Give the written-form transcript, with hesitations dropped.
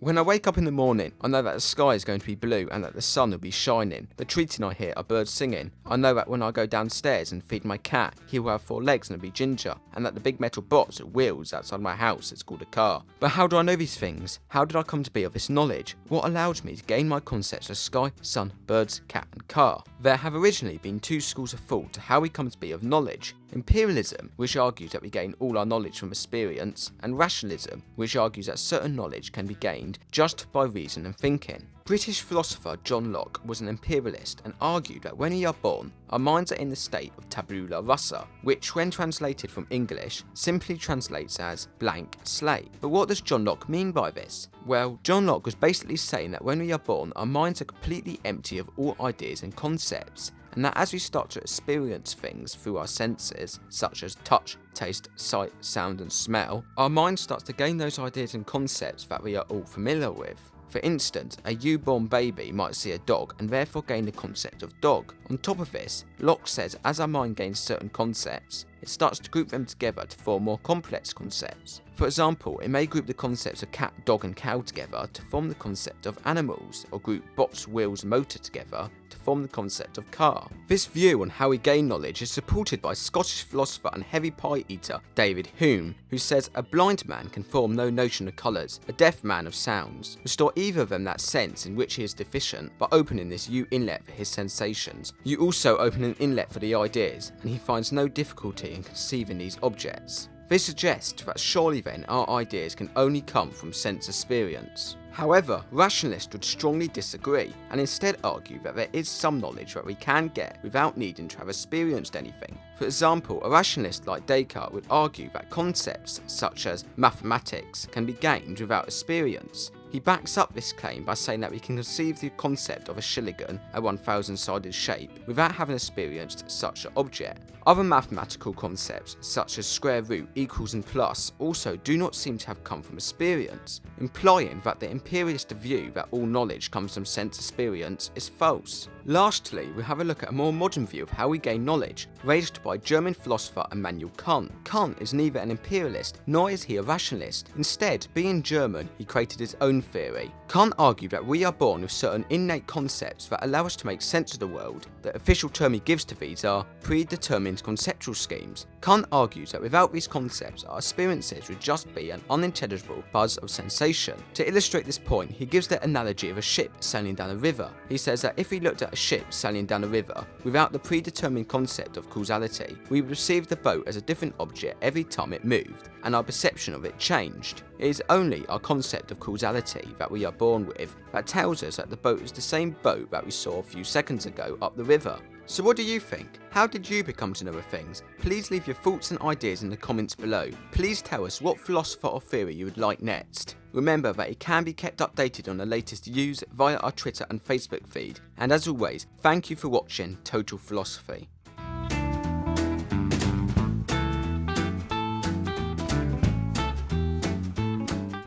When I wake up in the morning, I know that the sky is going to be blue and that the sun will be shining. The tweeting I hear are birds singing. I know that when I go downstairs and feed my cat, he will have 4 legs and be ginger, and that the big metal box with wheels outside my house is called a car. But how do I know these things? How did I come to be of this knowledge? What allowed me to gain my concepts of sky, sun, birds, cat and car? There have originally been 2 schools of thought to how we come to be of knowledge. Imperialism, which argues that we gain all our knowledge from experience, and rationalism, which argues that certain knowledge can be gained just by reason and thinking. British philosopher John Locke was an imperialist and argued that when we are born, our minds are in the state of tabula rasa, which when translated from English simply translates as blank slate. But what does John Locke mean by this? Well, John Locke was basically saying that when we are born, our minds are completely empty of all ideas and concepts, and that as we start to experience things through our senses, such as touch, taste, sight, sound and smell, our mind starts to gain those ideas and concepts that we are all familiar with. For instance, a newborn baby might see a dog and therefore gain the concept of dog. On top of this, Locke says as our mind gains certain concepts, it starts to group them together to form more complex concepts. For example, it may group the concepts of cat, dog and cow together to form the concept of animals, or group box, wheels, motor together to form the concept of car. This view on how we gain knowledge is supported by Scottish philosopher and heavy pie eater David Hume, who says a blind man can form no notion of colours, a deaf man of sounds, restore either of them that sense in which he is deficient by opening this U-inlet for his sensations. You also open an inlet for the ideas, and he finds no difficulty in conceiving these objects. This suggests that surely then our ideas can only come from sense experience. However, rationalists would strongly disagree and instead argue that there is some knowledge that we can get without needing to have experienced anything. For example, a rationalist like Descartes would argue that concepts such as mathematics can be gained without experience. He backs up this claim by saying that we can conceive the concept of a shilligan, a 1,000-sided shape, without having experienced such an object. Other mathematical concepts, such as square root, equals and plus, also do not seem to have come from experience, implying that the empiricist view that all knowledge comes from sense experience is false. Lastly, we have a look at a more modern view of how we gain knowledge, raised by German philosopher Immanuel Kant. Kant is neither an imperialist nor is he a rationalist. Instead, being German, he created his own theory. Kant argued that we are born with certain innate concepts that allow us to make sense of the world. The official term he gives to these are predetermined conceptual schemes. Kant argues that without these concepts, our experiences would just be an unintelligible buzz of sensation. To illustrate this point, he gives the analogy of a ship sailing down a river. He says that if we looked at a ship sailing down a river without the predetermined concept of causality, we would perceive the boat as a different object every time it moved, and our perception of it changed. It is only our concept of causality that we are born with that tells us that the boat is the same boat that we saw a few seconds ago up the river. So what do you think? How did you become to know of things? Please leave your thoughts and ideas in the comments below. Please tell us what philosopher or theory you would like next. Remember that it can be kept updated on the latest news via our Twitter and Facebook feed. And as always, thank you for watching Total Philosophy.